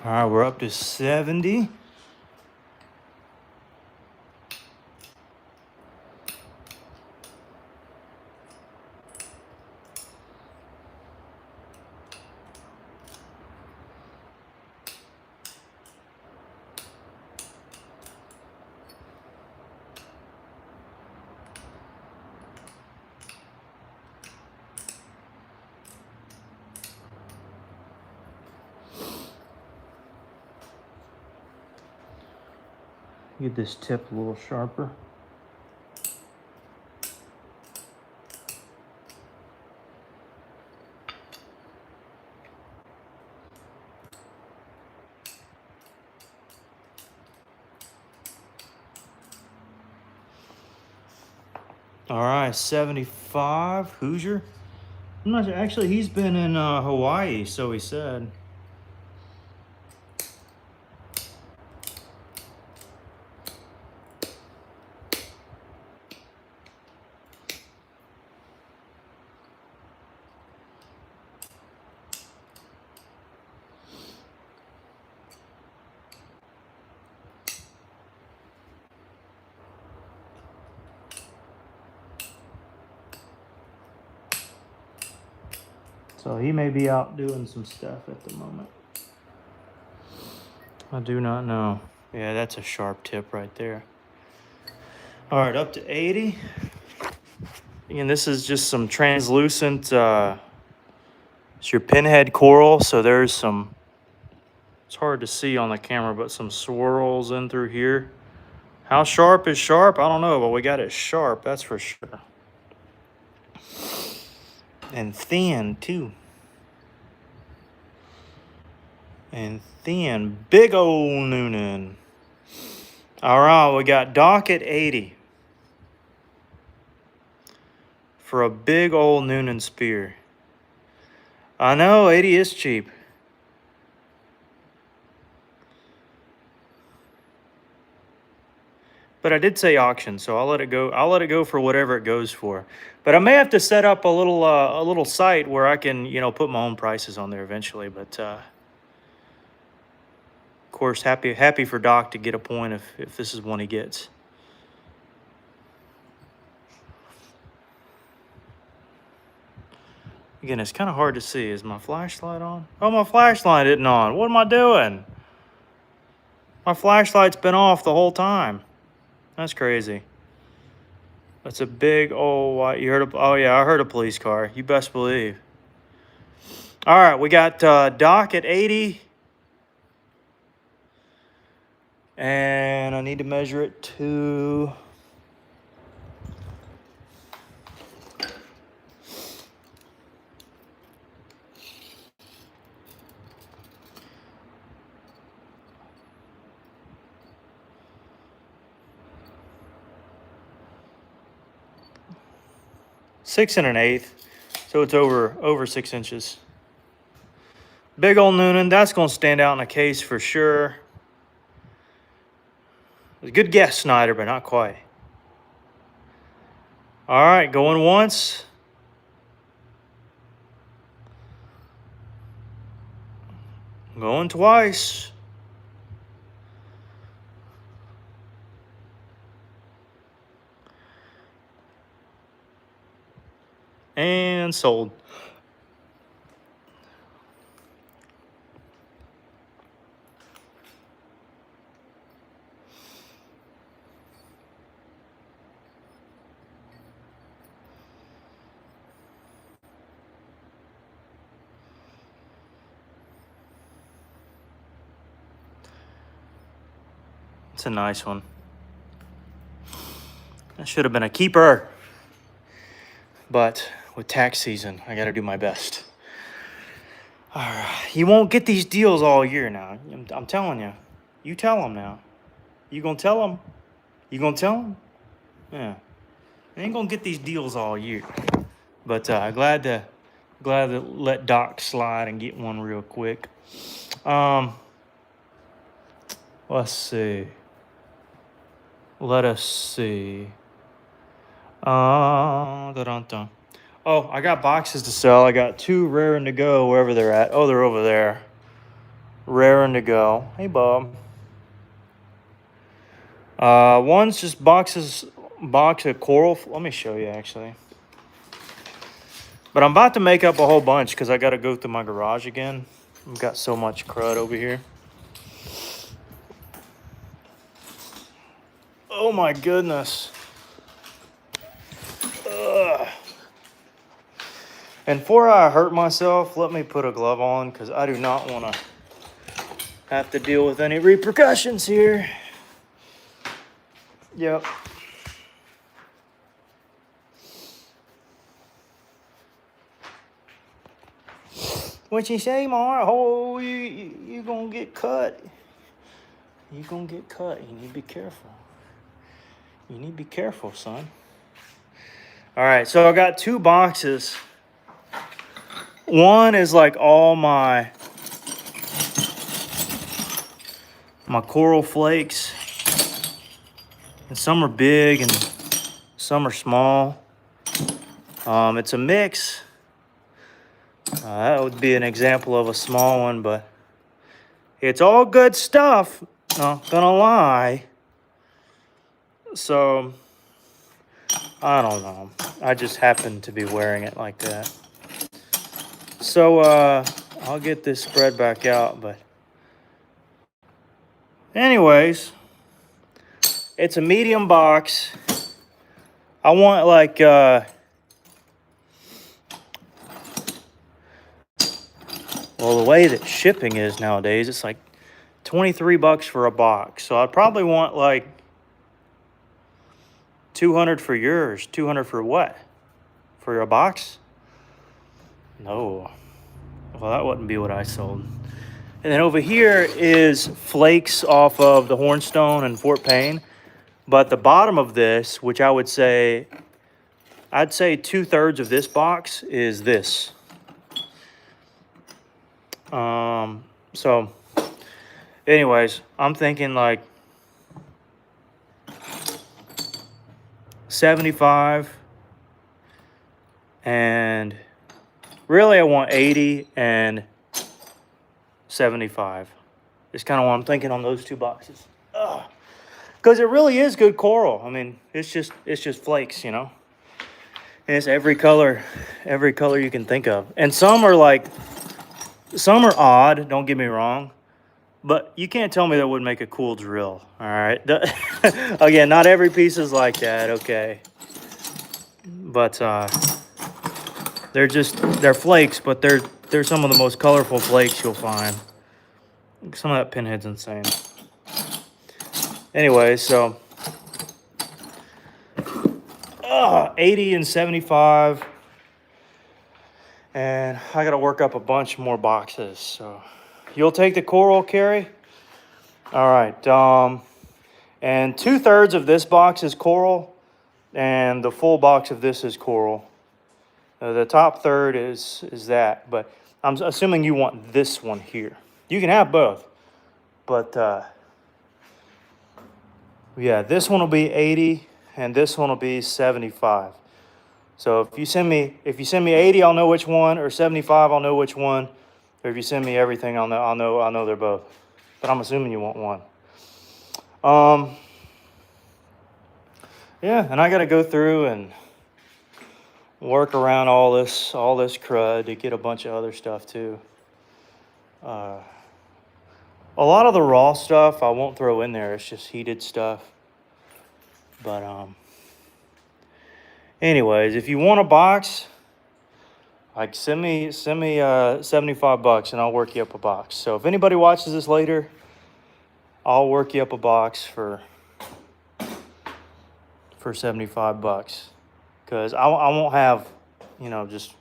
All right, we're up to 70. Get this tip a little sharper. All right, 75, Hoosier. I'm not sure. Actually, he's been in Hawaii, so he said. So he may be out doing some stuff at the moment. I do not know. Yeah, that's a sharp tip right there. All right, up to 80. Again, this is just some translucent, it's your pinhead coral. So there's some, it's hard to see on the camera, but some swirls in through here. How sharp is sharp? I don't know, but we got it sharp, that's for sure. And thin, too. And thin, big old Noonan. All right, we got dock at 80 for a big old Noonan spear. I know, 80 is cheap. But I did say auction, so I'll let it go. I'll let it go for whatever it goes for. But I may have to set up a little site where I can, put my own prices on there eventually. But course, happy for Doc to get a point if this is one he gets. Again, it's kind of hard to see. Is my flashlight on? Oh, my flashlight isn't on. What am I doing? My flashlight's been off the whole time. That's crazy. That's a big old white. You heard? Oh yeah, I heard a police car. You best believe. All right, we got Doc at 80. And I need to measure it to... Six and an eighth. So it's over 6 inches. Big old Noonan. That's going to stand out in a case for sure. A good guess, Snyder, but not quite. All right, going once. Going twice. And sold. It's a nice one. That should have been a keeper. But with tax season, I got to do my best. All right. You won't get these deals all year now. I'm telling you. You tell them now. You gonna tell them? You gonna tell them? Yeah. You ain't gonna get these deals all year. But glad to let Doc slide and get one real quick. Let's see. Let us see. Dun-dun-dun. Oh, I got boxes to sell. I got 2 raring to go wherever they're at. Oh, they're over there. Raring to go. Hey, Bob. One's just box of coral. Let me show you, actually. But I'm about to make up a whole bunch because I got to go through my garage again. I've got so much crud over here. Oh, my goodness. Ugh. And before I hurt myself, let me put a glove on because I do not want to have to deal with any repercussions here. Yep. What you say, Mar? Oh, you gonna get cut. You gonna get cut. You need to be careful. You need to be careful, son. All right, so I got 2 boxes. One is like all my coral flakes. And some are big and some are small. It's a mix. That would be an example of a small one, but it's all good stuff. Not gonna lie. So, I don't know. I just happen to be wearing it like that. So, I'll get this spread back out, but anyways, it's a medium box. I want like, well, the way that shipping is nowadays, it's like $23 for a box. So I'd probably want like 200 for yours. 200 for what? For your box? No. Well, that wouldn't be what I sold. And then over here is flakes off of the Hornstone and Fort Payne. But the bottom of this, which I would say, I'd say 2/3 of this box is this. So anyways, I'm thinking like 75 and really I want 80 and 75. Is kind of what I'm thinking on those two boxes. Because it really is good coral. I mean, it's just flakes, you know. And it's every color you can think of. And some are odd, don't get me wrong. But you can't tell me that would make a cool drill, all right? Again, not every piece is like that, okay. But they're flakes, but they're some of the most colorful flakes you'll find. Some of that pinhead's insane. Anyway, so 80 and 75. And I got to work up a bunch more boxes. So you'll take the coral, Carrie? All right. And 2/3 of this box is coral, and the full box of this is coral. The top third is that, but I'm assuming you want this one here. You can have both, but yeah, this one will be 80, and this one will be 75. So if you send me 80, I'll know which one, or 75, I'll know which one, or if you send me everything, I'll know they're both. But I'm assuming you want one. Yeah, and I got to go through and work around all this crud to get a bunch of other stuff too. A lot of the raw stuff I won't throw in there. It's just heated stuff. But anyways, if you want a box, like send me $75 and I'll work you up a box. So if anybody watches this later, I'll work you up a box for $75. Because I won't have, you know, just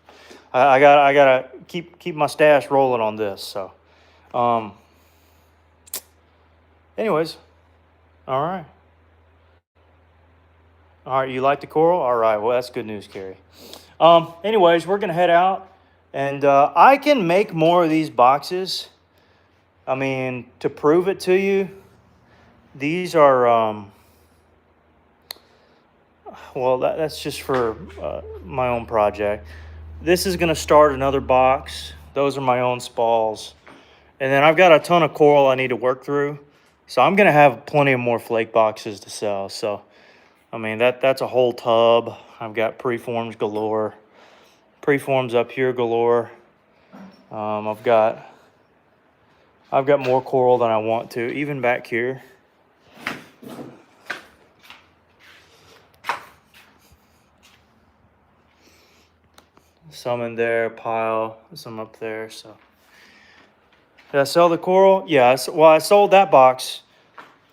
I gotta keep my stash rolling on this. So anyways, all right, you like the coral? All right, well, that's good news, Carrie. Anyways, we're gonna head out, and I can make more of these boxes. I mean, to prove it to you, these are well, that's just for my own project. This is going to start another box. Those are my own spalls. And then I've got a ton of coral I need to work through. So I'm going to have plenty of more flake boxes to sell. So, I mean, that's a whole tub. I've got preforms galore. Preforms up here galore. I've got more coral than I want to, even back here. Some in there, pile, some up there. So, did I sell the coral? Yeah. Well, I sold that box,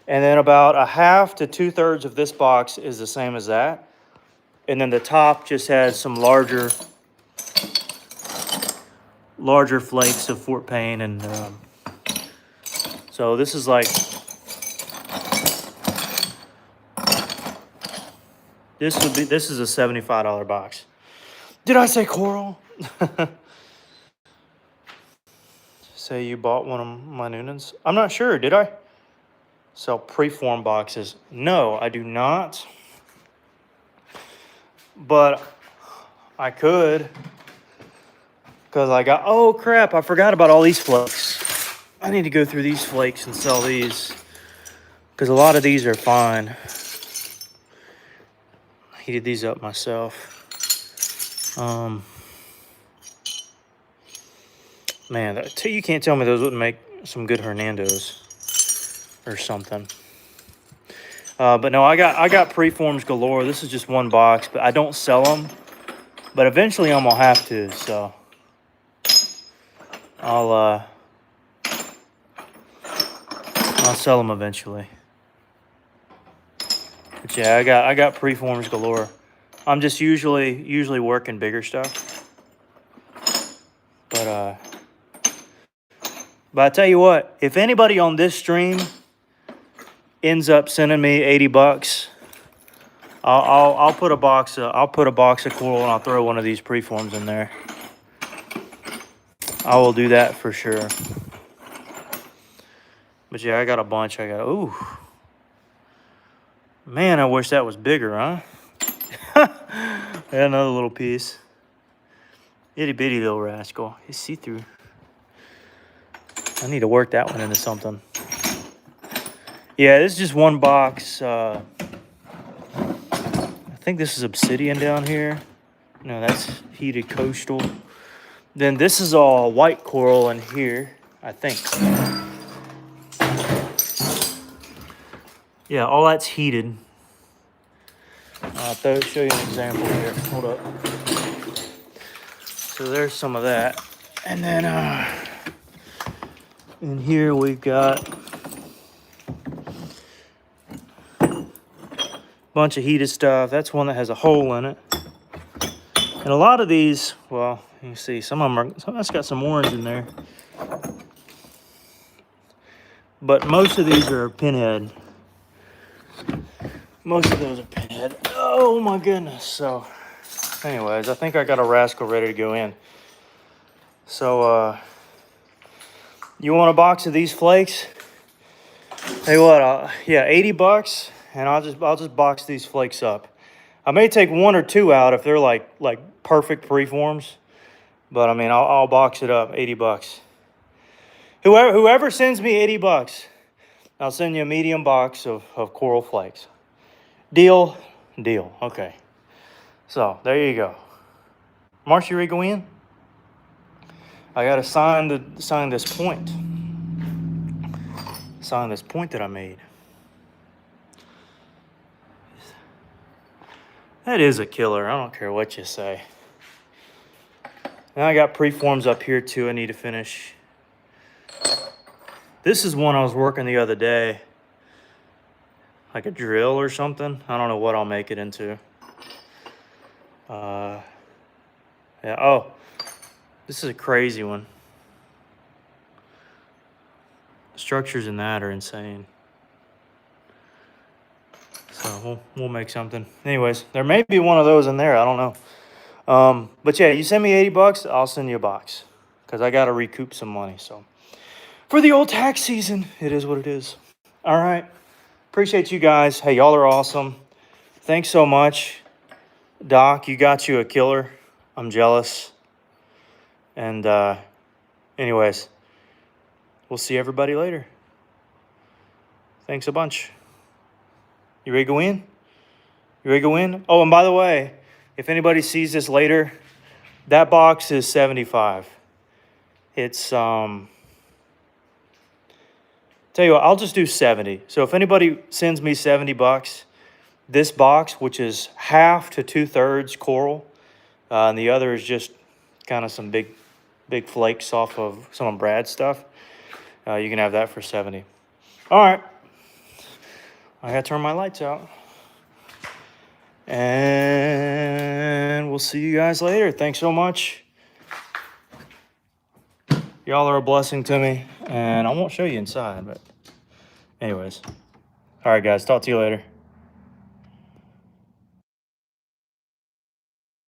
and then about a half to 2/3 of this box is the same as that, and then the top just has some larger flakes of Fort Payne, and so this is like this is a $75 box. Did I say coral? Say you bought one of my Noonans? I'm not sure. Did I? Sell preform boxes? No, I do not. But I could. Because I got... Oh, crap. I forgot about all these flakes. I need to go through these flakes and sell these. Because a lot of these are fine. I heated these up myself. Man, you can't tell me those wouldn't make some good Hernandos or something. But no, I got preforms galore. This is just one box, but I don't sell them. But eventually I'm gonna have to, so I'll sell them eventually. But yeah, I got preforms galore. I'm just usually working bigger stuff. But I tell you what, if anybody on this stream ends up sending me $80, I'll put a box of coral and I'll throw one of these preforms in there. I will do that for sure. But yeah, I got a bunch. Ooh. Man, I wish that was bigger, huh? Another little piece. Itty bitty little rascal. He's see-through. I need to work that one into something. Yeah, this is just one box. I think this is obsidian down here. No, that's heated coastal. Then this is all white coral in here, I think. Yeah, all that's heated. I'll show you an example here. Hold up. So there's some of that. And then in here we've got a bunch of heated stuff. That's one that has a hole in it. And a lot of these, well, you can see some of them are, that's got some orange in there. But most of these are pinhead. Most of those are pinhead. Oh my goodness. So anyways, I think I got a rascal ready to go in. So you want a box of these flakes? Hey, what? Yeah, 80 bucks, and I'll just box these flakes up. I may take one or two out if they're like perfect preforms, but I mean I'll box it up. 80 bucks. Whoever sends me 80 bucks, I'll send you a medium box of coral flakes. Deal. Okay. So there you go. Marcia, you ready to go in? I gotta sign this point. Sign this point that I made. That is a killer. I don't care what you say. Now I got preforms up here too I need to finish. This is one I was working the other day. Like a drill or something. I don't know what I'll make it into. Yeah, oh. This is a crazy one. The structures in that are insane. So we'll make something. Anyways, there may be one of those in there. I don't know. But yeah, you send me 80 bucks, I'll send you a box. Because I got to recoup some money. So for the old tax season, it is what it is. All right. Appreciate you guys. Hey, y'all are awesome. Thanks so much. Doc, you got you a killer. I'm jealous. And anyways, we'll see everybody later. Thanks a bunch. You ready to go in? You ready to go in? Oh, and by the way, if anybody sees this later, that box is 75. It's tell you what, I'll just do 70. So if anybody sends me 70 bucks, this box, which is half to 2/3 coral, and the other is just kind of some big flakes off of some of Brad's stuff, you can have that for 70. All right. I gotta turn my lights out. And we'll see you guys later. Thanks so much. Y'all are a blessing to me. And I won't show you inside, but anyways. All right, guys. Talk to you later.